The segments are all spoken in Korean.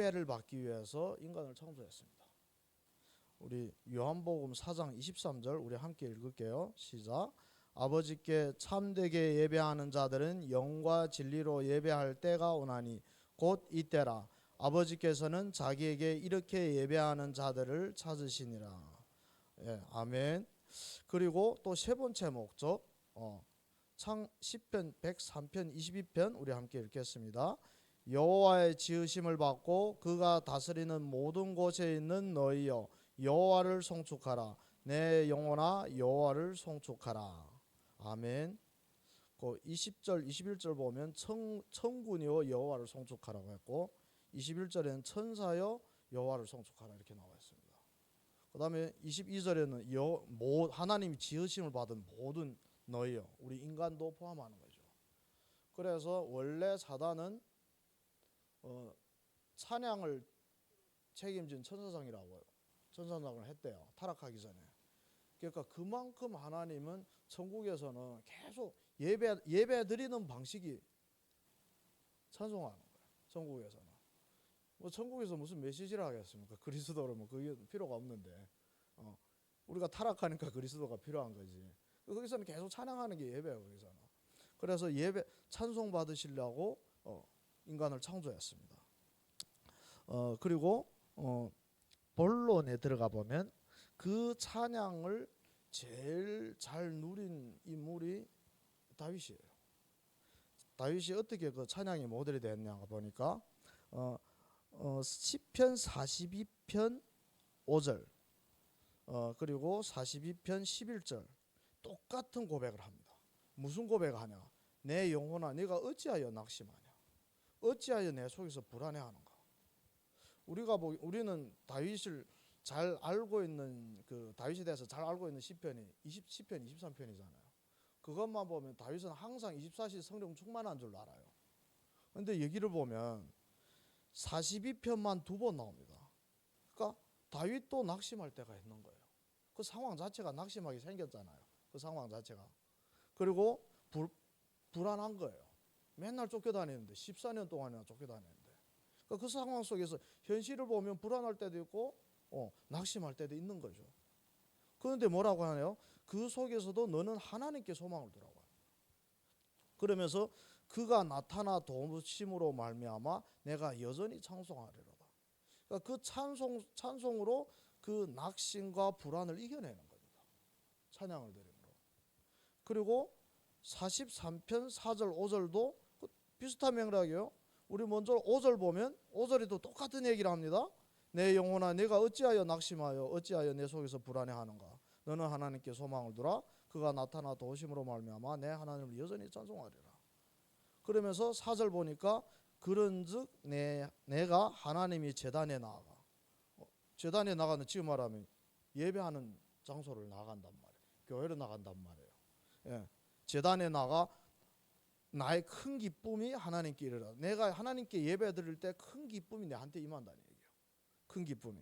예배를 받기 위해서 인간을 창조했습니다. 우리 요한복음 4장 23절 우리 함께 읽을게요. 시작. 아버지께 참되게 예배하는 자들은 영과 진리로 예배할 때가 오나니 곧 이때라. 아버지께서는 자기에게 이렇게 예배하는 자들을 찾으시니라. 예, 아멘. 그리고 또 세 번째 목적, 시편 103편 22편 우리 함께 읽겠습니다. 여호와의 지으심을 받고 그가 다스리는 모든 곳에 있는 너희여 여호와를 송축하라. 내 영혼아 여호와를 송축하라. 아멘. 그 20절 21절 보면 천군이여 여호와를 송축하라고 했고 21절에는 천사여 여호와를 송축하라 이렇게 나와 있습니다. 그 다음에 22절에는 하나님이 지으심을 받은 모든 너희요, 우리 인간도 포함하는 거죠. 그래서 원래 사단은 찬양을 책임진 천사장을 했대요. 타락하기 전에. 그러니까 그만큼 하나님은 천국에서는 계속 예배 드리는 방식이 찬송하는 거예요. 천국에서는. 뭐 천국에서 무슨 메시지를 하겠습니까? 그리스도라면 그게 필요가 없는데 우리가 타락하니까 그리스도가 필요한 거지. 거기서는 계속 찬양하는 게 예배예요. 거기서는. 그래서 예배 찬송 받으시려고 인간을 창조했습니다. 그리고 본론에 들어가 보면 그 찬양을 제일 잘 누린 인물이 다윗이에요. 다윗이 어떻게 그 찬양의 모델이 됐냐 보니까 시편 42편 5절 그리고 42편 11절 똑같은 고백을 합니다. 무슨 고백을 하냐? 내 영혼아 네가 어찌하여 낙심하냐? 어찌하여 내 속에서 불안해하는가? 우리는 다윗을 잘 알고 있는 그 다윗에 대해서 잘 알고 있는 시편이 10편 23편이잖아요. 그것만 보면 다윗은 항상 24시 성령 충만한 줄 알아요. 그런데 얘기를 보면 42편만 2번 나옵니다. 그러니까 다윗도 낙심할 때가 있는 거예요. 그 상황 자체가 낙심하게 생겼잖아요. 그 상황 자체가. 그리고 불안한 거예요. 맨날 쫓겨다니는데 14년 동안이나 쫓겨다니는데 그 상황 속에서 현실을 보면 불안할 때도 있고 낙심할 때도 있는 거죠. 그런데 뭐라고 하네요? 그 속에서도 너는 하나님께 소망을 두라고 합니다. 그러면서 그가 나타나 도우심으로 말미암아 내가 여전히 찬송하리로다. 그러니까 그 찬송으로 그 낙심과 불안을 이겨내는 겁니다. 찬양을 드림으로. 그리고 43편 4절 5절도 비슷한 맥락이에요. 우리 먼저 5절 보면 5절이 또 똑같은 얘기를 합니다. 내 영혼아 네가 어찌하여 낙심하여 어찌하여 내 속에서 불안해하는가? 너는 하나님께 소망을 두라. 그가 나타나 도우심으로 말미암아 내 하나님을 여전히 찬송하리라. 그러면서 4절 보니까 그런즉 내가 하나님이 제단에 나아가. 제단에 나가는 지금 말하면 예배하는 장소를 나간단 말이에요. 교회로 나간단 말이에요. 예. 제단에 나가 나의 큰 기쁨이 하나님께 이르라. 내가 하나님께 예배 드릴 때 큰 기쁨이 내한테 임한다는 얘기예요. 큰 기쁨이.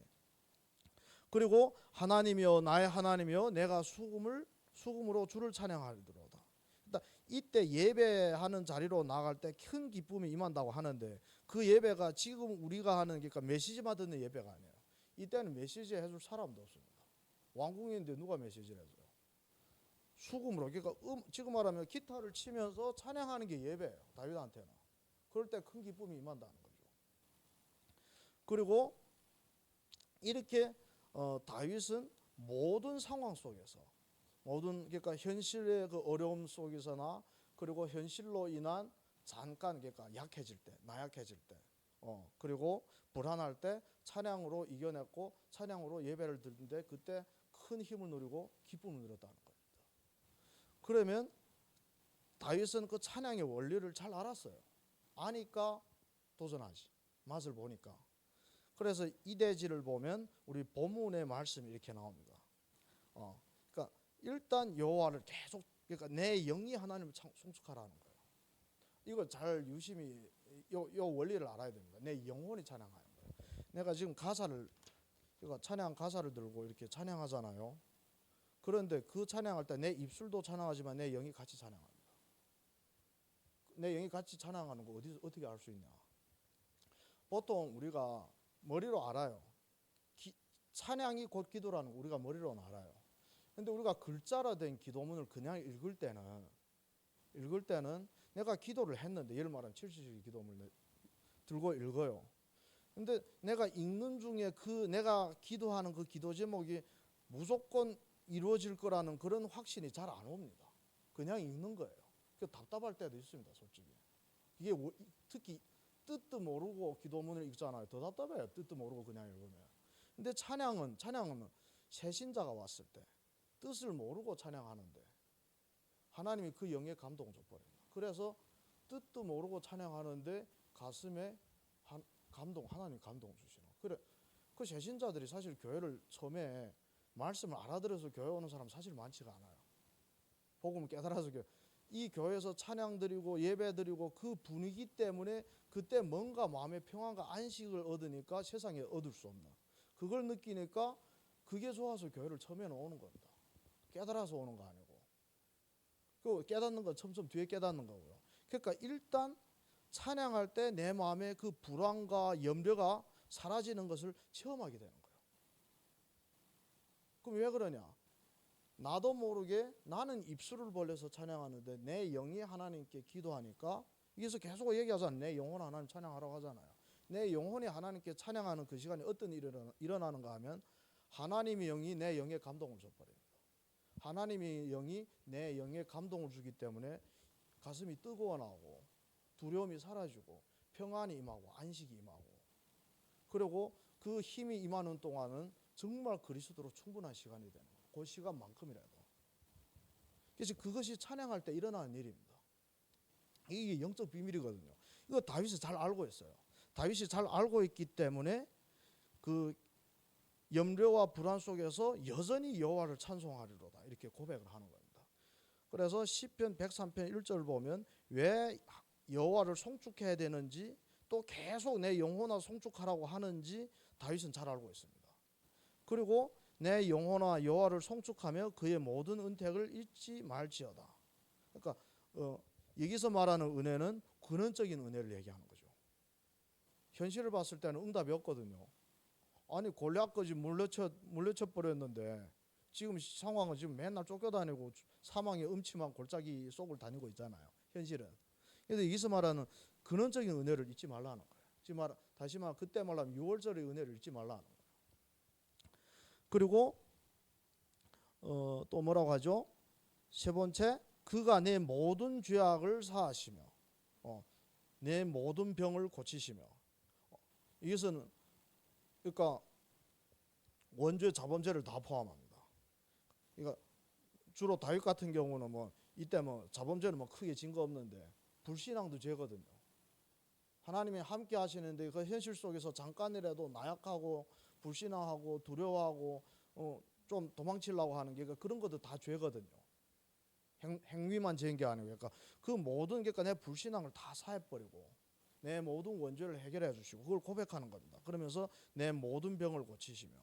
그리고 하나님이여 나의 하나님이여 내가 수금으로 주를 찬양하리로다. 그러니까 이때 예배하는 자리로 나갈 때 큰 기쁨이 임한다고 하는데 그 예배가 지금 우리가 하는 그러니까 메시지만 듣는 예배가 아니에요. 이때는 메시지 해줄 사람도 없습니다. 왕궁인데 누가 메시지를 해줘요? 수금으로. 그러니까 지금 말하면 기타를 치면서 찬양하는 게 예배예요. 다윗한테는. 그럴 때 큰 기쁨이 임한다는 거죠. 그리고 이렇게 다윗은 모든 상황 속에서 그러니까 현실의 그 어려움 속에서나 그리고 현실로 인한 잠깐 그러니까 나약해질 때 그리고 불안할 때 찬양으로 이겨냈고 찬양으로 예배를 드리는데 그때 큰 힘을 누리고 기쁨을 누렸다는 겁니다. 그러면 다윗은 그 찬양의 원리를 잘 알았어요. 아니까 도전하지. 맛을 보니까. 그래서 이대지를 보면 우리 본문의 말씀이 이렇게 나옵니다. 그러니까 일단 여호와를 계속 그러니까 내 영이 하나님을 송축하라는 거예요. 이걸 잘 유심히 요 원리를 알아야 됩니다. 내 영혼이 찬양하는 거예요. 내가 지금 그러니까 찬양 가사를 들고 이렇게 찬양하잖아요. 그런데 그 찬양할 때 내 입술도 찬양하지만 내 영이 같이 찬양합니다. 내 영이 같이 찬양하는 거 어떻게 알 수 있냐? 보통 우리가 머리로 알아요. 찬양이 곧 기도라는 거 우리가 머리로는 알아요. 근데 우리가 글자로 된 기도문을 그냥 읽을 때는 내가 기도를 했는데, 예를 말하면 70일 기도문을 들고 읽어요. 근데 내가 읽는 중에 내가 기도하는 그 기도 제목이 무조건 이루어질 거라는 그런 확신이 잘 안 옵니다. 그냥 읽는 거예요. 그 답답할 때도 있습니다, 솔직히. 이게 특히 뜻도 모르고 기도문을 읽잖아요. 더 답답해요. 뜻도 모르고 그냥 읽으면. 근데 찬양은 새신자가 왔을 때 뜻을 모르고 찬양하는데 하나님이 그 영에 감동을 줘버립니다. 그래서 뜻도 모르고 찬양하는데 가슴에 하나님 감동을 주시는. 그래, 그 새신자들이 사실 교회를 처음에 말씀을 알아들어서 교회 오는 사람 사실 많지가 않아요. 복음을 깨달아서 이 교회에서 찬양 드리고 예배 드리고 그 분위기 때문에 그때 뭔가 마음의 평안과 안식을 얻으니까 세상에 얻을 수 없는 그걸 느끼니까 그게 좋아서 교회를 처음에는 오는 겁니다. 깨달아서 오는 거 아니고. 그 깨닫는 건 점점 뒤에 깨닫는 거고요. 그러니까 일단 찬양할 때 내 마음의 그 불안과 염려가 사라지는 것을 체험하게 되는 거예요. 그럼 왜 그러냐? 나도 모르게 나는 입술을 벌려서 찬양하는데 내 영이 하나님께 기도하니까, 여기서 계속 얘기하잖아요. 내 영혼 하나님 찬양하라고 하잖아요. 내 영혼이 하나님께 찬양하는 그 시간에 어떤 일이 일어나는가 하면 하나님의 영이 내 영에 감동을 줘버립니다. 하나님의 영이 내 영에 감동을 주기 때문에 가슴이 뜨거워나고 두려움이 사라지고 평안이 임하고 안식이 임하고, 그리고 그 힘이 임하는 동안은 정말 그리스도로 충분한 시간이 되는 거예요. 그 시간만큼이라도. 그래서 그것이 찬양할 때 일어나는 일입니다. 이게 영적 비밀이거든요. 이거 다윗이 잘 알고 있어요. 다윗이 잘 알고 있기 때문에 그 염려와 불안 속에서 여전히 여호와를 찬송하리로다 이렇게 고백을 하는 겁니다. 그래서 시편 103편 1절 보면 왜 여호와를 송축해야 되는지, 또 계속 내 영혼아 송축하라고 하는지 다윗은 잘 알고 있습니다. 그리고 내 영혼아 여호와를 송축하며 그의 모든 은택을 잊지 말지어다. 그러니까 여기서 말하는 은혜는 근원적인 은혜를 얘기하는 거죠. 현실을 봤을 때는 응답이 없거든요. 아니 골리앗까지 물려쳐 버렸는데 지금 상황은 지금 맨날 쫓겨다니고 사망의 음침한 골짜기 속을 다니고 있잖아요. 현실은. 그래서 여기서 말하는 근원적인 은혜를 잊지 말라는 거예요. 지금 다시 말하면 그때 말하면 6월절의 은혜를 잊지 말라는 거예요. 그리고 또 뭐라고 하죠? 세 번째, 그가 내 모든 죄악을 사하시며 내 모든 병을 고치시며. 이것은 그러니까 원죄 자범죄를 다 포함합니다. 그러니까 주로 다윗 같은 경우는 이때 자범죄는 크게 증거 없는데 불신앙도 죄거든요. 하나님이 함께 하시는데 그 현실 속에서 잠깐이라도 나약하고 불신앙하고 두려워하고 좀 도망치려고 하는 게 그런 것도 다 죄거든요. 행위만 죄인 게 아니고, 그러니까 그 모든 내 불신앙을 다 사해버리고 내 모든 원죄를 해결해 주시고 그걸 고백하는 겁니다. 그러면서 내 모든 병을 고치시며.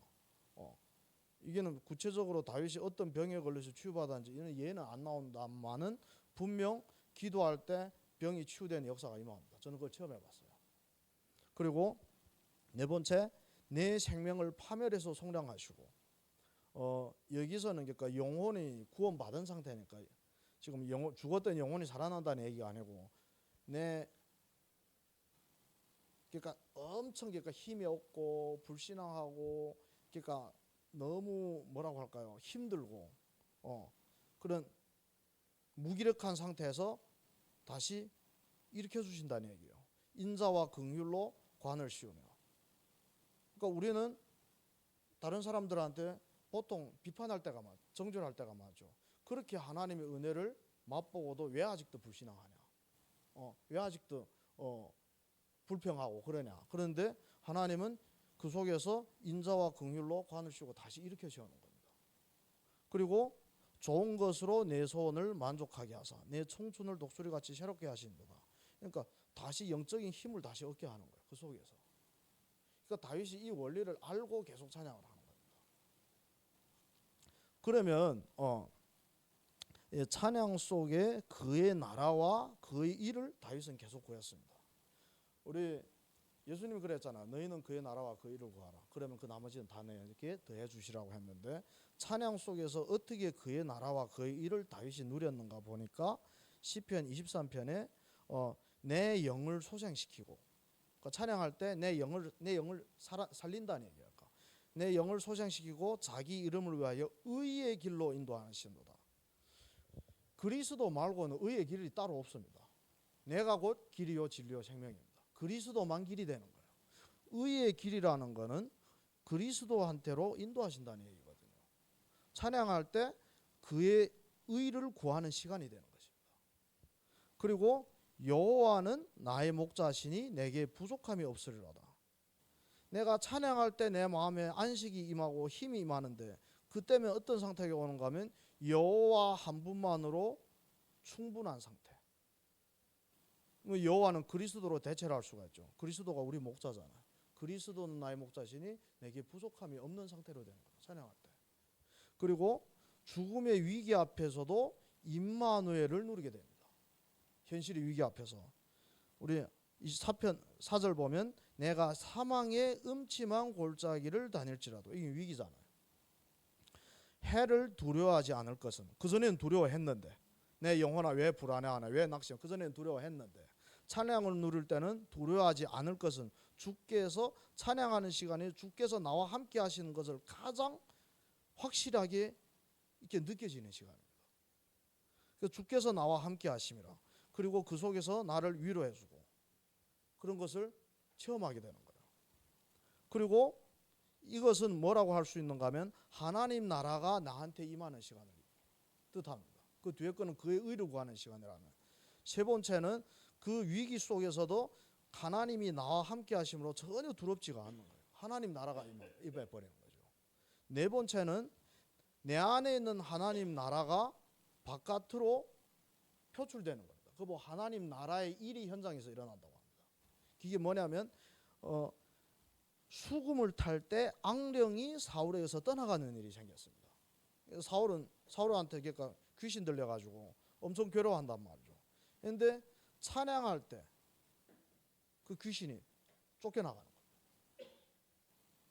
이게는 구체적으로 다윗이 어떤 병에 걸려서 치유받았는지 이는 예는 안 나온다만은 분명 기도할 때 병이 치유되는 역사가 임합니다. 저는 그걸 체험해 봤어요. 그리고 네 번째, 내 생명을 파멸해서 속량하시고. 여기서는 그러니까 영혼이 구원받은 상태니까 지금 죽었던 영혼이 살아난다는 얘기가 아니고 그러니까 엄청 힘이 없고 불신앙하고 그러니까 너무 뭐라고 할까요? 힘들고 그런 무기력한 상태에서 다시 일으켜 주신다는 얘기예요. 인자와 긍휼로 관을 씌우며. 그러니까 우리는 다른 사람들한테 보통 비판할 때가 많죠. 정죄할 때가 많죠. 그렇게 하나님의 은혜를 맛보고도 왜 아직도 불신앙하냐? 왜 아직도 불평하고 그러냐? 그런데 하나님은 그 속에서 인자와 긍휼로 관을 씌우고 다시 일으켜 세우는 겁니다. 그리고 좋은 것으로 내 소원을 만족하게 하사 내 청춘을 독수리같이 새롭게 하신도다. 그러니까 다시 영적인 힘을 다시 얻게 하는 거예요. 그 속에서. 그러니까 다윗이 이 원리를 알고 계속 찬양을 하는 겁니다. 그러면 찬양 속에 그의 나라와 그의 일을 다윗은 계속 구했습니다. 우리 예수님이 그랬잖아. 너희는 그의 나라와 그 일을 구하라. 그러면 그 나머지는 다 내게 더해 주시라고 했는데, 찬양 속에서 어떻게 그의 나라와 그의 일을 다윗이 누렸는가 보니까 시편 23편에 내 영을 소생시키고, 그러니까 찬양할 때 내 영을 살린다는 얘기야. 내 영을 소생시키고 자기 이름을 위하여 의의 길로 인도하시도다. 그리스도 말고는 의의 길이 따로 없습니다. 내가 곧 길이요 진리요 생명입니다. 그리스도만 길이 되는 거예요. 의의 길이라는 거는 그리스도한테로 인도하신다는 얘기거든요. 찬양할 때 그의 의를 구하는 시간이 되는 것입니다. 그리고 여호와는 나의 목자시니 내게 부족함이 없으리로다. 내가 찬양할 때 내 마음에 안식이 임하고 힘이 임하는데, 그때면 어떤 상태가 오는가 하면 여호와 한 분만으로 충분한 상태. 여호와는 그리스도로 대체를 할 수가 있죠. 그리스도가 우리 목자잖아요. 그리스도는 나의 목자시니 내게 부족함이 없는 상태로 되는 거예요, 찬양할 때. 그리고 죽음의 위기 앞에서도 임마누엘을 누리게 됩니다. 현실의 위기 앞에서. 우리 24편 4절 보면 내가 사망의 음침한 골짜기를 다닐지라도, 이게 위기잖아요. 해를 두려워하지 않을 것은, 그전에는 두려워했는데, 내 영혼아 왜 불안해하나, 왜 낙심, 그전에는 두려워했는데, 찬양을 누릴 때는 두려워하지 않을 것은, 주께서 찬양하는 시간에 주께서 나와 함께 하시는 것을 가장 확실하게 이렇게 느껴지는 시간입니다. 그래서 주께서 나와 함께 하심이라. 그리고 그 속에서 나를 위로해주고, 그런 것을 체험하게 되는 거예요. 그리고 이것은 뭐라고 할 수 있는가 하면 하나님 나라가 나한테 임하는 시간을 뜻합니다. 그 뒤에 거는 그의 의를 구하는 시간이라면, 세 번째는 그 위기 속에서도 하나님이 나와 함께 하심으로 전혀 두렵지가 않는 거예요. 하나님 나라가 임해 버리는 거죠. 네 번째는 내 안에 있는 하나님 나라가 바깥으로 표출되는 겁니다. 그 뭐 하나님 나라의 일이 현장에서 일어난다고 합니다. 이게 뭐냐면 수금을 탈 때 앙령이 사울에게서 떠나가는 일이 생겼습니다. 사울한테 그러니까 귀신 들려가지고 엄청 괴로워한단 말이죠. 그런데 찬양할 때 그 귀신이 쫓겨나가는 거예요.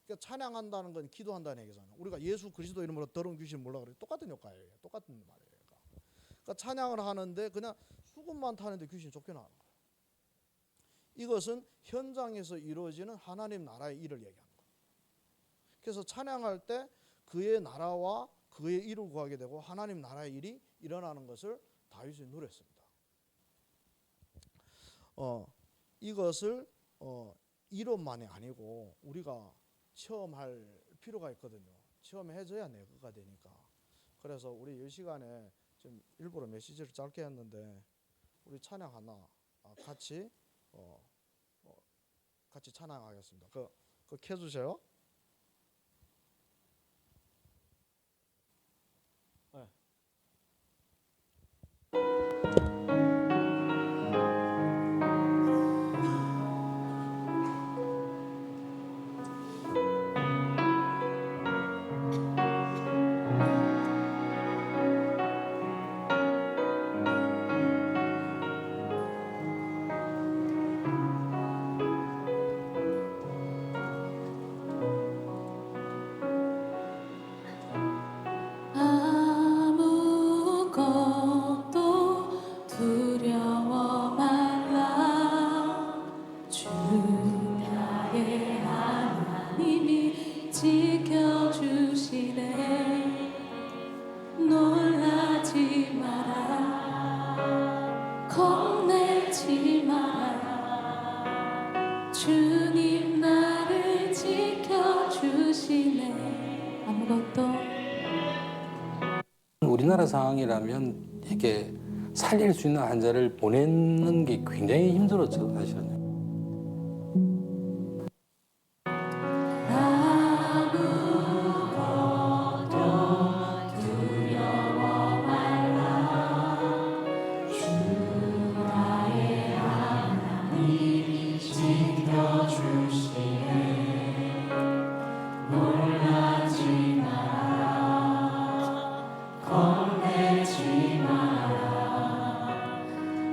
그러니까 찬양한다는 건 기도한다는 얘기잖아요. 우리가 예수 그리스도 이름으로 더러운 귀신 몰라 그래, 똑같은 효과예요. 똑같은 말이에요. 그러니까 찬양을 하는데 그냥 수금만 타는데 귀신이 쫓겨나는 거예요. 이것은 현장에서 이루어지는 하나님 나라의 일을 얘기하는 거예요. 그래서 찬양할 때 그의 나라와 그의 일을 구하게 되고 하나님 나라의 일이 일어나는 것을 다윗이 누렸습니다. 이것을 이론만이 아니고 우리가 체험할 필요가 있거든요. 체험해줘야 내가 되니까. 그래서 우리 이 시간에 좀 일부러 메시지를 짧게 했는데, 우리 찬양 하나 같이 찬양하겠습니다. 그거 켜주세요. 네. 우리나라 상황이라면 이렇게 살릴 수 있는 환자를 보내는 게 굉장히 힘들었죠, 사실은.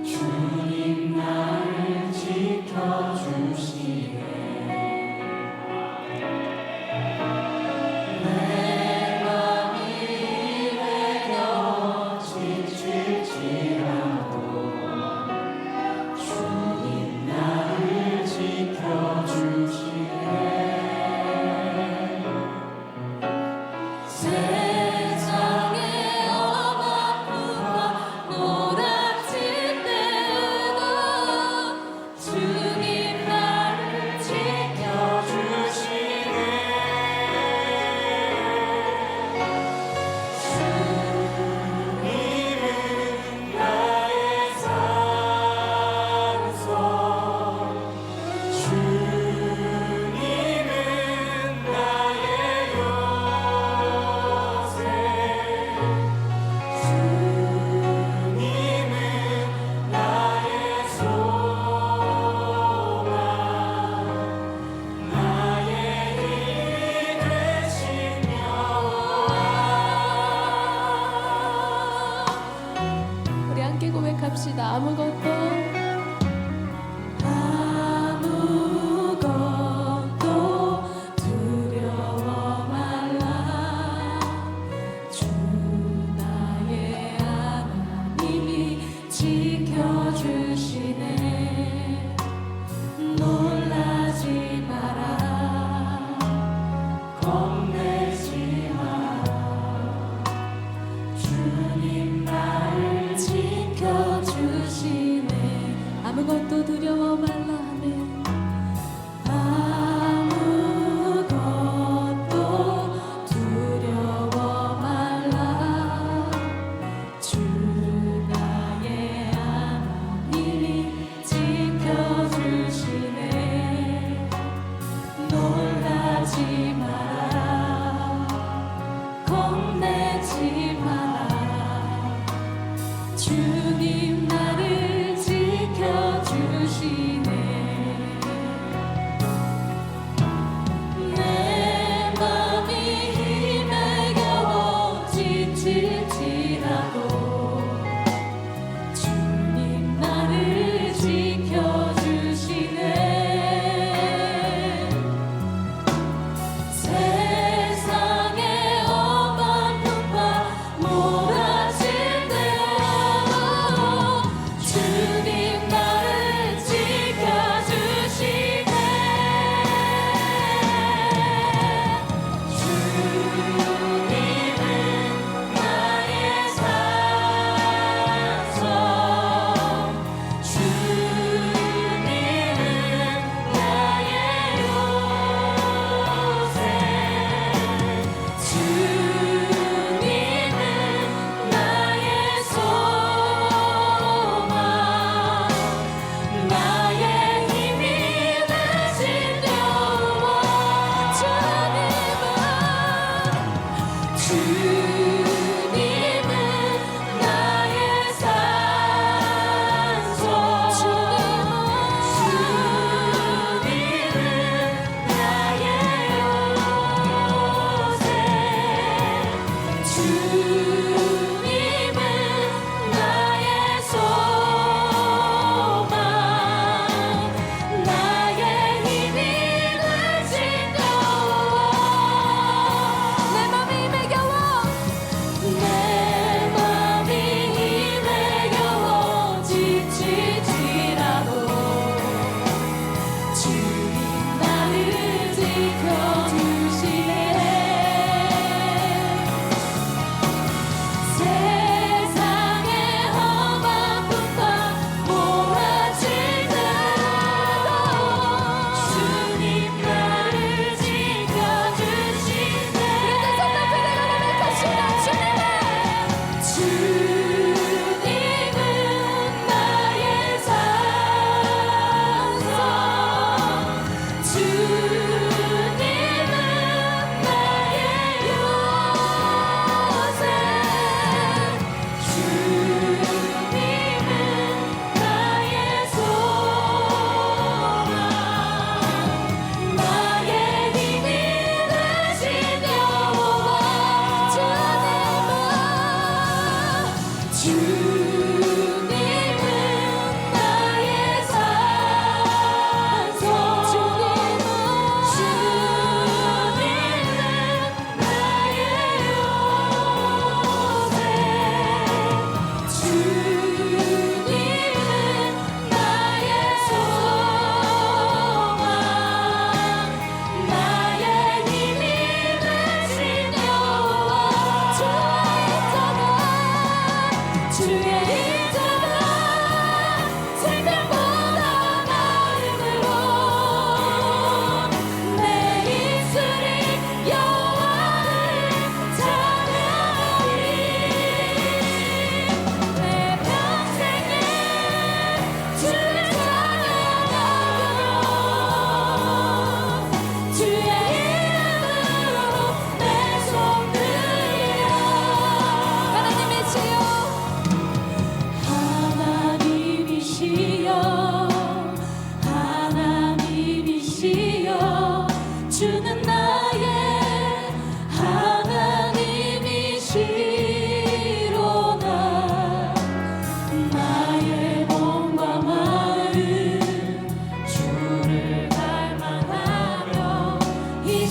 주님 나를 지켜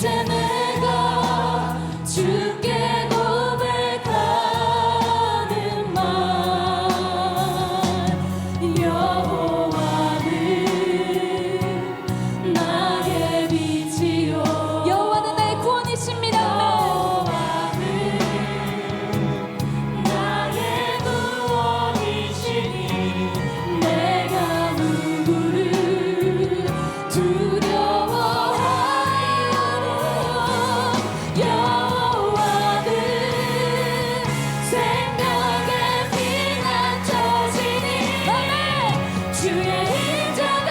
이제 내가 주께 고백하는 말 여호와는 나의 빛이요 여호와는 나의 구원이십니다. 여호와는 나의 구원이시니 내가 누구를 두려워하리요. 여호와는 생명의 피난처시니 주의 인자가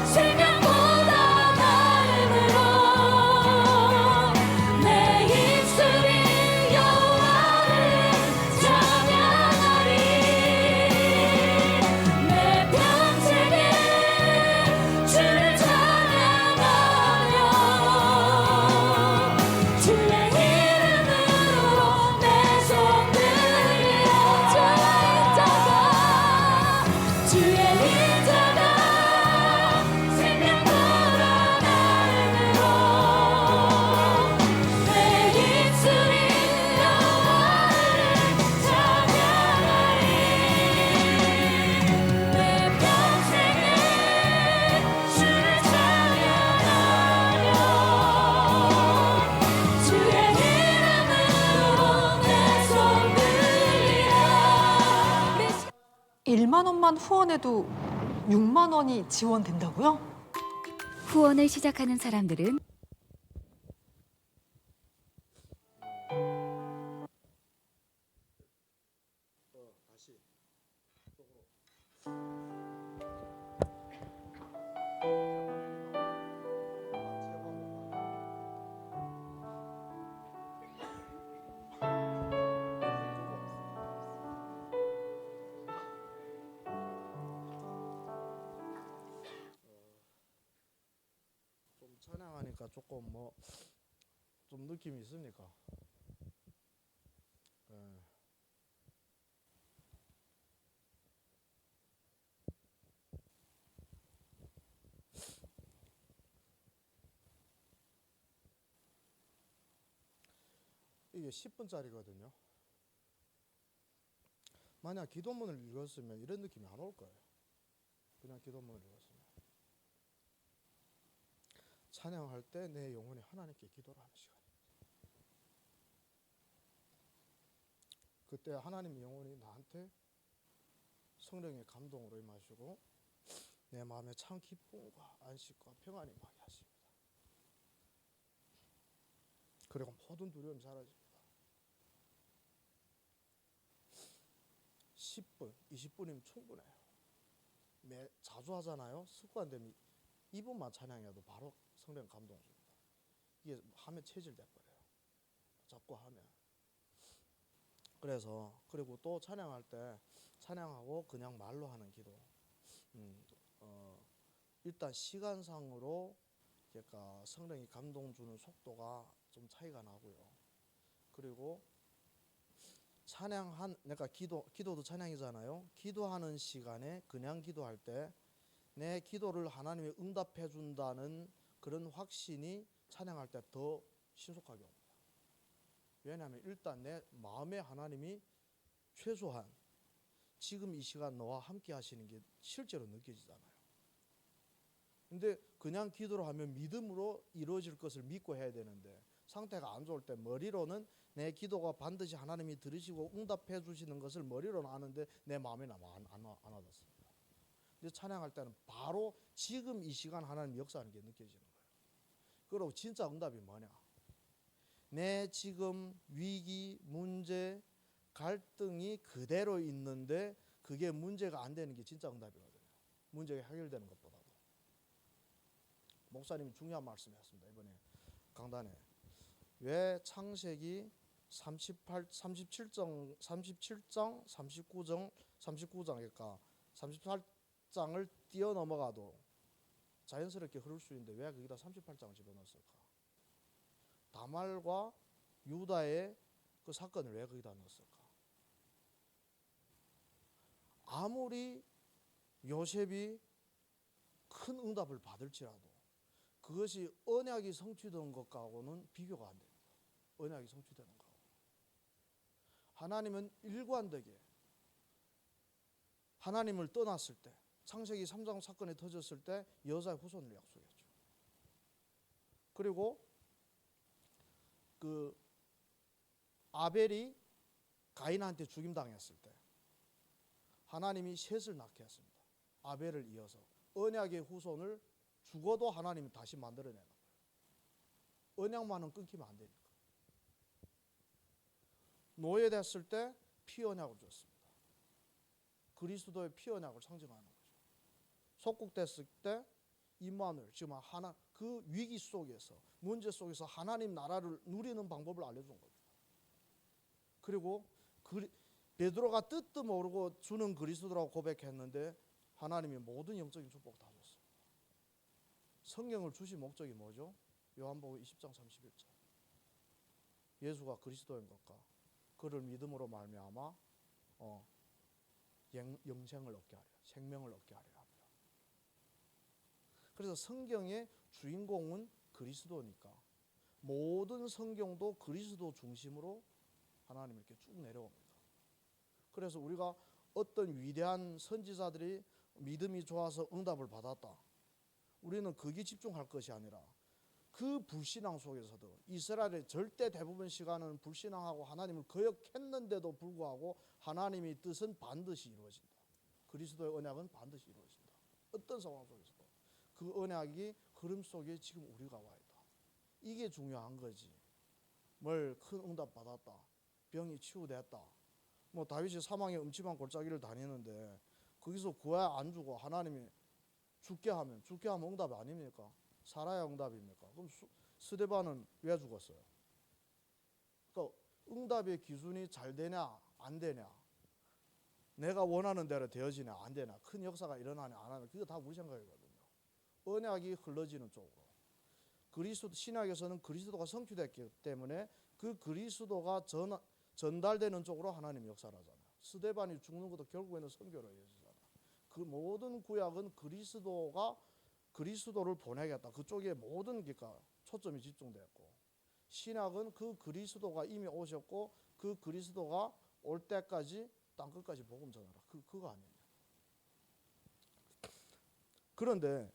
생명보다 나음으로 내 입술이 여호와를 찬양하리. 내 평생에 주를 찬양하며 주의 이름으로 내 손 들리라. 주의 인자가 생명보다 나음으로 내 입술이 여호와를 찬양하리. 내 평생에 주를 찬양하며 주의 이름으로 내 손 들리라. 1만 원만 후원해도 6만 원이 지원된다고요? 후원을 시작하는 사람들은 좀 찬양하니까 조금 뭐 좀 느낌이 있습니까? 예. 이게 10분짜리거든요. 만약 기도문을 읽었으면 이런 느낌이 안 올 거예요. 그냥 기도문을 읽었으면. 찬양할 때 내 영혼이 하나님께 기도를 하는 시간입니다. 그때 하나님의 영혼이 나한테 성령의 감동으로 임하시고 내 마음에 참 기쁨과 안식과 평안이 임하게 하십니다. 그리고 모든 두려움이 사라집니다. 10분, 20분이면 충분해요. 자주 하잖아요. 습관되면 2분만 찬양해도 바로 성령 감동 줍니다. 이게 하면 체질돼 버려요. 자꾸 하면. 그래서 그리고 또 찬양할 때 찬양하고 그냥 말로 하는 기도. 일단 시간상으로 그러니까 성령이 감동 주는 속도가 좀 차이가 나고요. 그리고 그러니까 기도도 찬양이잖아요. 기도하는 시간에 그냥 기도할 때 내 기도를 하나님이 응답해 준다는 그런 확신이 찬양할 때 더 신속하게 옵니다. 왜냐하면 일단 내 마음에 하나님이 최소한 지금 이 시간 너와 함께 하시는 게 실제로 느껴지잖아요. 근데 그냥 기도를 하면 믿음으로 이루어질 것을 믿고 해야 되는데 상태가 안 좋을 때 머리로는 내 기도가 반드시 하나님이 들으시고 응답해 주시는 것을 머리로는 아는데 내 마음에는 안 와닿습니다. 근데 찬양할 때는 바로 지금 이 시간 하나님 역사하는 게 느껴지는 거예요. 그리고 진짜 응답이 뭐냐? 내 지금 위기, 문제, 갈등이 그대로 있는데 그게 문제가 안 되는 게 진짜 응답이거든요. 문제가 해결되는 것보다도. 목사님이 중요한 말씀이었습니다. 이번에 강단에. 왜 창세기 37장, 39장 그러니까 38장을 뛰어넘어가도 자연스럽게 흐를 수 있는데 왜 거기다 38장을 집어넣었을까? 다말과 유다의 그 사건을 왜 거기다 넣었을까? 아무리 요셉이 큰 응답을 받을지라도 그것이 언약이 성취된 것하고는 비교가 안 됩니다. 언약이 성취되는 거. 하나님은 일관되게 하나님을 떠났을 때, 창세기 3장 사건이 터졌을 때 여자의 후손을 약속했죠. 그리고 그 아벨이 가인한테 죽임당했을 때 하나님이 셋을 낳게 했습니다. 아벨을 이어서 언약의 후손을 죽어도 하나님이 다시 만들어내는 거예요. 언약만은 끊기면 안 되니까. 노예됐을 때 피언약을 줬습니다. 그리스도의 피언약을 상징하는 거죠. 속국됐을 때 임마누엘, 지금 하나 그 위기 속에서 문제 속에서 하나님 나라를 누리는 방법을 알려준 겁니다. 그리고 베드로가 뜻도 모르고 주는 그리스도라고 고백했는데 하나님이 모든 영적인 축복 다 줬습니다. 성경을 주신 목적이 뭐죠? 요한복음 20장 31절. 예수가 그리스도인 것과 그를 믿음으로 말미암아 영생을 얻게 하려, 생명을 얻게 하려 합니다. 그래서 성경의 주인공은 그리스도니까 모든 성경도 그리스도 중심으로 하나님 이렇게 쭉 내려옵니다. 그래서 우리가 어떤 위대한 선지자들이 믿음이 좋아서 응답을 받았다, 우리는 거기에 집중할 것이 아니라 그 불신앙 속에서도 이스라엘의 절대 대부분 시간은 불신앙하고 하나님을 거역했는데도 불구하고 하나님의 뜻은 반드시 이루어진다. 그리스도의 언약은 반드시 이루어진다. 어떤 상황 속에서도 그 언약이 흐름 속에 지금 우리가 와 있다. 이게 중요한 거지. 뭘 큰 응답 받았다, 병이 치유됐다, 뭐 다윗이 사망의 음침한 골짜기를 다니는데 거기서 구하여 안 주고 하나님이 죽게 하면 응답이 아닙니까? 살아야 응답입니까? 그럼 스데반은 왜 죽었어요? 그러니까 응답의 기준이 잘 되냐 안 되냐, 내가 원하는 대로 되어지냐 안 되냐, 큰 역사가 일어나냐 안 하냐, 그게 다 우리 생각이거든요. 언약이 흘러지는 쪽으로. 그리스도 신약에서는 그리스도가 성취됐기 때문에 그 그리스도가 전달되는 쪽으로 하나님이 역사를 하잖아요. 스데반이 죽는 것도 결국에는 선교로 이어지잖아요. 그 모든 구약은 그리스도를 보내겠다, 그쪽에 모든 초점이 집중됐고, 신약은 그 그리스도가 이미 오셨고 그 그리스도가 올 때까지 땅끝까지 복음 전하라, 그거 아닙니까? 그런데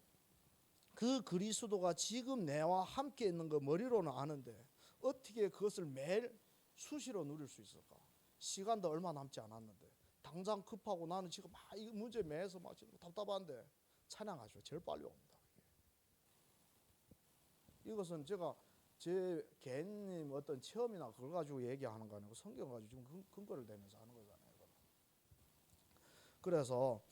그 그리스도가 지금 내와 함께 있는 거 머리로는 아는데 어떻게 그것을 매일 수시로 누릴 수 있을까? 시간도 얼마 남지 않았는데 당장 급하고 나는 지금 막 이 문제 매해서 막 지금 답답한데 찬양하시오. 제일 빨리 옵니다. 이것은 제가 제 개인 어떤 체험이나 그걸 가지고 얘기하는 거 아니고 성경 가지고 지금 근거를 대면서 하는 거잖아요. 그래서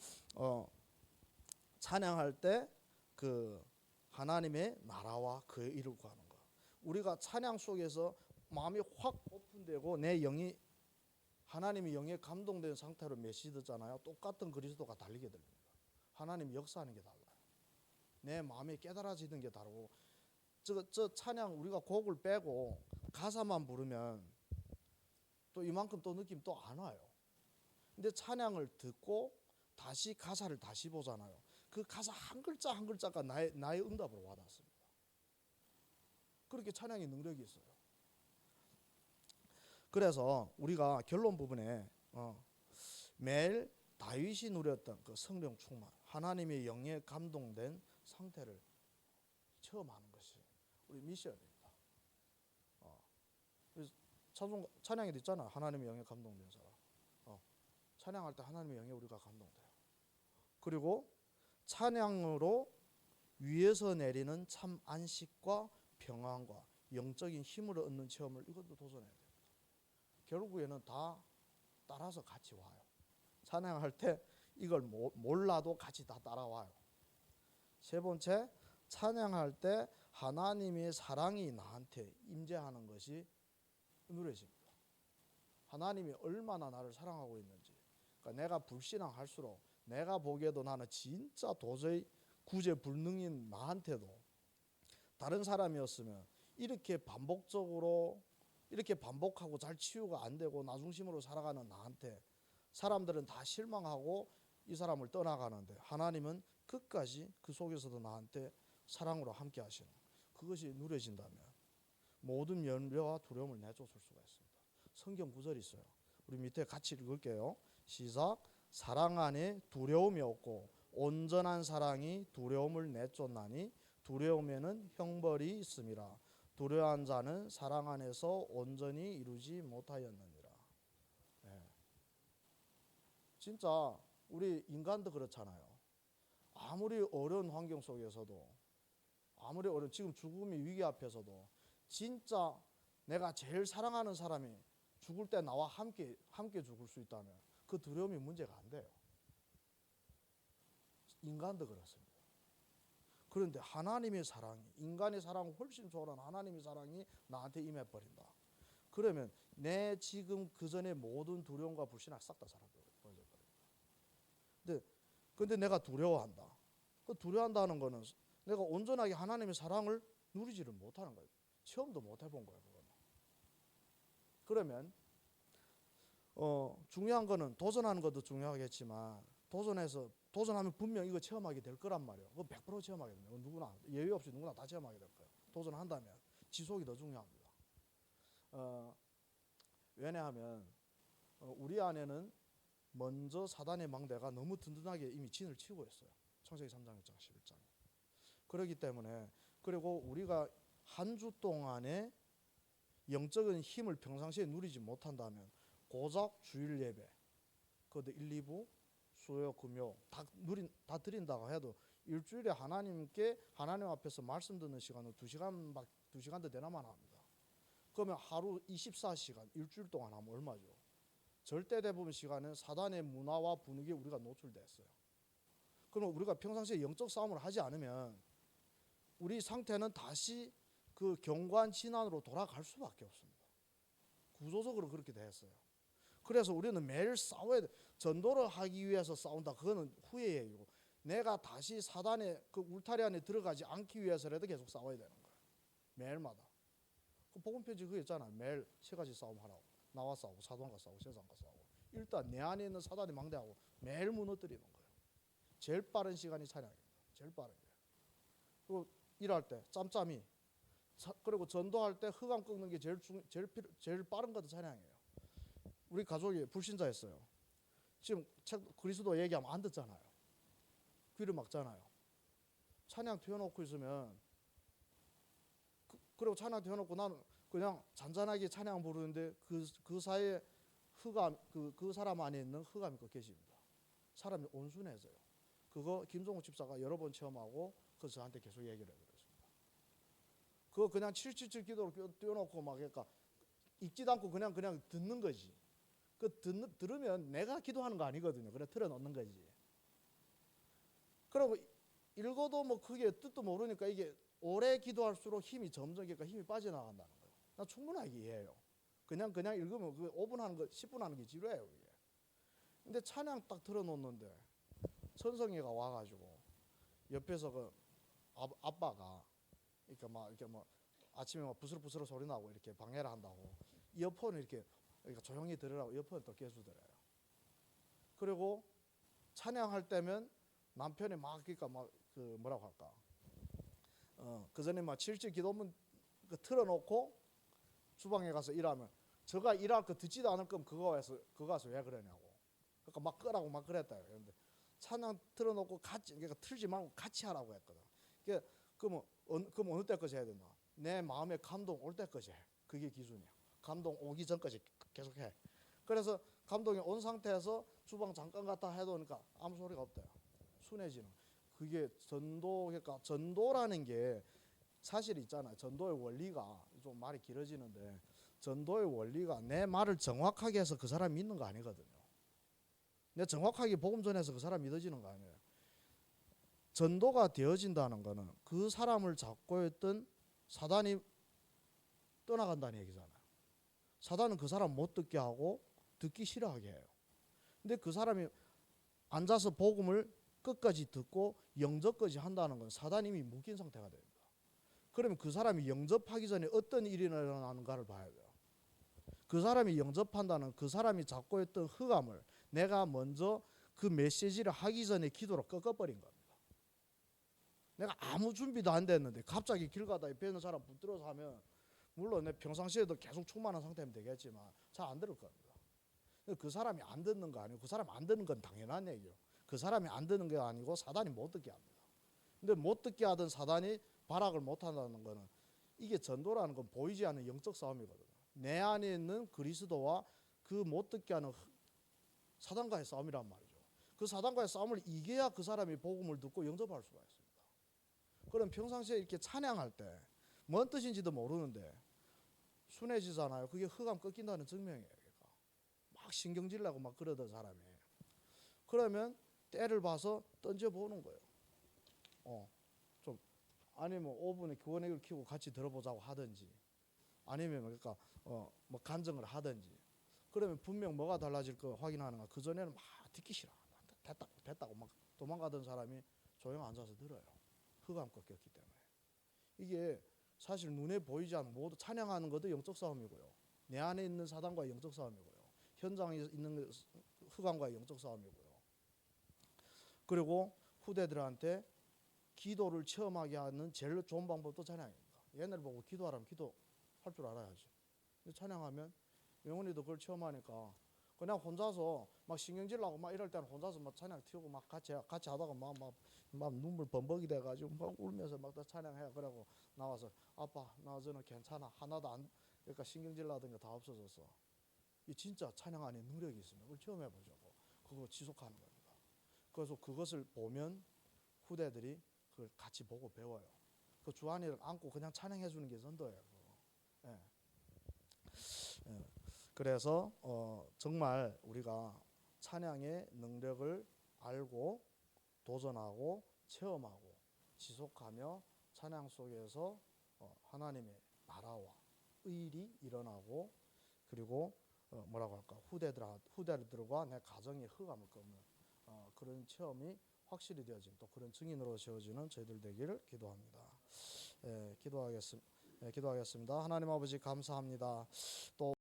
찬양할 때 그 하나님의 나라와 그의 일을 구하는 거. 우리가 찬양 속에서 마음이 확 오픈되고 내 영이 하나님의 영에 감동된 상태로 메시지 듣잖아요. 똑같은 그리스도가 달리게 들립니다. 하나님이 역사하는 게 달라요. 내 마음이 깨달아지는 게 다르고, 저 찬양 우리가 곡을 빼고 가사만 부르면 또 이만큼 또 느낌 또 안 와요. 근데 찬양을 듣고 다시 가사를 다시 보잖아요. 그 가사 한 글자 한 글자가 나의 응답으로 와닿습니다. 그렇게 찬양의 능력이 있어요. 그래서 우리가 결론 부분에 매일 다윗이 누렸던 그 성령 충만, 하나님의 영에 감동된 상태를 체험하는 것이 우리 미션입니다. 그래서 찬양에도 있잖아, 하나님의 영에 감동된 사람. 찬양할 때 하나님의 영에 우리가 감동돼요. 그리고 찬양으로 위에서 내리는 참 안식과 평안과 영적인 힘을 얻는 체험을 이것도 도전해야 됩니다. 결국에는 다 따라서 같이 와요. 찬양할 때 이걸 몰라도 같이 다 따라와요. 세 번째, 찬양할 때 하나님의 사랑이 나한테 임재하는 것이 누려집니다. 하나님이 얼마나 나를 사랑하고 있는지. 그러니까 내가 불신앙할수록 내가 보기에도 나는 진짜 도저히 구제불능인 나한테도 다른 사람이었으면 이렇게 반복적으로 이렇게 반복하고 잘 치유가 안 되고 나 중심으로 살아가는 나한테 사람들은 다 실망하고 이 사람을 떠나가는데 하나님은 끝까지 그 속에서도 나한테 사랑으로 함께 하시는 그것이 누려진다면 모든 연려와 두려움을 내쫓을 수가 있습니다. 성경 구절이 있어요. 우리 밑에 같이 읽을게요. 시작. 사랑 안에 두려움이 없고 온전한 사랑이 두려움을 내쫓나니 두려움에는 형벌이 있음이라. 두려워한 자는 사랑 안에서 온전히 이루지 못하였느니라. 네. 진짜 우리 인간도 그렇잖아요. 아무리 어려운 환경 속에서도 아무리 어려운 지금 죽음의 위기 앞에서도 진짜 내가 제일 사랑하는 사람이 죽을 때 나와 함께 죽을 수 있다면 그 두려움이 문제가 안 돼요. 인간도 그렇습니다. 그런데 하나님의 사랑이 인간의 사랑을 훨씬 초월한 하나님의 사랑이 나한테 임해버린다. 그러면 내 지금 그 전에 모든 두려움과 불신을 싹 다 사라져버립니다. 근데 내가 두려워한다. 그 두려워한다는 거는 내가 온전하게 하나님의 사랑을 누리지를 못하는 거예요. 체험도 못 해본 거예요. 그거는. 그러면 중요한 거는 도전하는 것도 중요하겠지만 도전하면 분명 이거 체험하게 될 거란 말이에요. 그거 100% 체험하게 됩니다. 누구나 예외 없이 누구나 다 체험하게 될 거예요. 도전한다면 지속이 더 중요합니다. 왜냐하면 우리 안에는 먼저 사단의 망대가 너무 든든하게 이미 진을 치고 있어요. 창세기 3장 1장 11장. 그렇기 때문에 그리고 우리가 한 주 동안에 영적인 힘을 평상시에 누리지 못한다면 고작 주일 예배 그것도 1, 2부 수요 금요 다 드린다고 해도 일주일에 하나님 앞에서 말씀 듣는 시간은 2시간도 되나마나 합니다. 그러면 하루 24시간 일주일 동안 하면 얼마죠? 절대 대부분 시간은 사단의 문화와 분위기에 우리가 노출됐어요. 그럼 우리가 평상시에 영적 싸움을 하지 않으면 우리 상태는 다시 그 경관 진안으로 돌아갈 수밖에 없습니다. 구조적으로 그렇게 됐어요. 그래서 우리는 매일 싸워야 돼. 전도를 하기 위해서 싸운다. 그거는 후의 얘기고 내가 다시 사단의 그 울타리 안에 들어가지 않기 위해서라도 계속 싸워야 되는 거예요. 매일마다. 그 복음편지 그거 있잖아요. 매일 세 가지 싸움하라고. 나와 싸우고 사단과 싸우고 세상과 싸우고. 일단 내 안에 있는 사단이 망대하고 매일 무너뜨리는 거예요. 제일 빠른 시간이 찬양입니다. 제일 빠른 게. 그리고 일할 때 짬짬이 그리고 전도할 때 흑암 꺾는 게 제일 빠른 것도 찬양이에요. 우리 가족이 불신자였어요. 지금 그리스도 얘기하면 안 듣잖아요. 귀를 막잖아요. 찬양 튀어놓고 있으면 그리고 찬양 튀어놓고 나는 그냥 잔잔하게 찬양 부르는데 그 사이에 흑암 그 사람 안에 있는 흑암이 꺾여집니다. 사람이 온순해져요. 그거 김종욱 집사가 여러 번 체험하고 그 저한테 계속 얘기를 해버렸습니다. 그거 그냥 777 기도로 띄워놓고 막 그러니까 읽지도 않고 그냥 듣는 거지. 들으면 내가 기도하는 거 아니거든요. 그래 틀어놓는 거지. 그리고 읽어도 뭐 그게 뜻도 모르니까 이게 오래 기도할수록 힘이 점점 그러니까 힘이 빠져나간다는 거예요. 나 충분하게 이해해요. 그냥 읽으면 그 5분 하는 거 10분 하는 게 지루해요. 이게. 근데 찬양 딱 틀어놓는데 천성이가 와가지고 옆에서 그 아빠가 이렇게 막 아침에 막 부스럭부스럭 소리 나고 이렇게 방해를 한다고 이어폰을 이렇게 그러니까 조용히 들으라고 이어폰을 또 깨주더래요. 그리고 찬양할 때면 남편이 막 그러니까 막 그 뭐라고 할까 그 전에 막 7절 기도문 틀어놓고 주방에 가서 일하면 저가 일할 거 듣지도 않을 거면 그거 와서 왜 그러냐고. 그러니까 막 끄라고 막 그랬다. 그런데 찬양 틀어놓고 같이 그러니까 틀지 말고 같이 하라고 했거든. 그럼 어느 때까지 해야 되나? 내 마음에 감동 올 때까지 해. 그게 기준이야. 감동 오기 전까지 계속 해. 그래서 감동이 온 상태에서 주방 잠깐 갔다 해도니까 아무 소리가 없대요. 순해지는. 그게 그러니까 전도라는 게 사실 있잖아요. 전도의 원리가 좀 말이 길어지는데 전도의 원리가 내 말을 정확하게 해서 그 사람이 믿는 거 아니거든요. 내가 정확하게 복음 전해서 그 사람이 믿어지는 거 아니에요. 전도가 되어진다는 거는 그 사람을 잡고 있던 사단이 떠나간다는 얘기잖아요. 사단은 그 사람 못 듣게 하고 듣기 싫어하게 해요. 근데 그 사람이 앉아서 복음을 끝까지 듣고 영접까지 한다는 건 사단이 이미 묶인 상태가 됩니다. 그러면 그 사람이 영접하기 전에 어떤 일이 일어나는가를 봐야 돼요. 그 사람이 영접한다는 그 사람이 잡고 있던 흑암을 내가 먼저 그 메시지를 하기 전에 기도로 꺾어버린 겁니다. 내가 아무 준비도 안 됐는데 갑자기 길 가다 옆에 있는 사람 붙들어서 하면 물론 내 평상시에도 계속 충만한 상태면 되겠지만 잘 안 들을 겁니다. 그 사람이 안 듣는 거 아니고 그 사람이 안 듣는 건 당연한 얘기요. 그 사람이 안 듣는 게 아니고 사단이 못 듣게 합니다. 근데 못 듣게 하던 사단이 발악을 못 한다는 거는 이게 전도라는 건 보이지 않는 영적 싸움이거든요. 내 안에 있는 그리스도와 그 못 듣게 하는 사단과의 싸움이란 말이죠. 그 사단과의 싸움을 이겨야 그 사람이 복음을 듣고 영접할 수가 있습니다. 그럼 평상시에 이렇게 찬양할 때 뭔 뜻인지도 모르는데 순해지잖아요. 그게 흑암 꺾인다는 증명이에요. 그러니까 막 신경질 나고 막 그러던 사람이 그러면 때를 봐서 던져보는 거예요. 좀 아니면 5분에 교원액을 키우고 같이 들어보자고 하든지 아니면 그러니까 뭐 간증을 하든지 그러면 분명 뭐가 달라질 거 확인하는가. 그 전에는 막 듣기 싫어. 됐다고 막 도망가던 사람이 조용 앉아서 들어요. 흑암 꺾였기 때문에. 이게 사실 눈에 보이지 않는 모두 찬양하는 것도 영적 싸움이고요. 내 안에 있는 사단과의 영적 싸움이고요. 현장에 있는 흑암과의 영적 싸움이고요. 그리고 후대들한테 기도를 체험하게 하는 제일 좋은 방법도 찬양입니다. 얘네를 보고 기도하라면 기도할 줄 알아야지. 근데 찬양하면 영훈이도 그걸 체험하니까 그냥 혼자서 막 신경질 나고 막 이럴 때는 혼자서 막 찬양 튀우고 막 같이 하다가 막 눈물 범벅이 돼가지고 막 울면서 막 다 찬양해. 그러고 나와서 아빠 나 저는 괜찮아. 하나도 안 그러니까 신경질 나던 게 다 없어졌어. 이 진짜 찬양 안에 능력이 있습니다. 그걸 체험해 보자고. 그거 지속하는 겁니다. 그래서 그것을 보면 후대들이 그걸 같이 보고 배워요. 그 주한이를 안고 그냥 찬양해 주는 게 전도예요. 예. 예. 그래서 정말 우리가 찬양의 능력을 알고 도전하고 체험하고 지속하며 찬양 속에서 하나님의 나라와 의일이 일어나고 그리고 뭐라고 할까 후대들과 내 가정의 흑암을 꺾는 그런 체험이 확실히 되어진 또 그런 증인으로 세워지는 저희들 되기를 기도합니다. 기도하겠습니다. 하나님 아버지 감사합니다. 또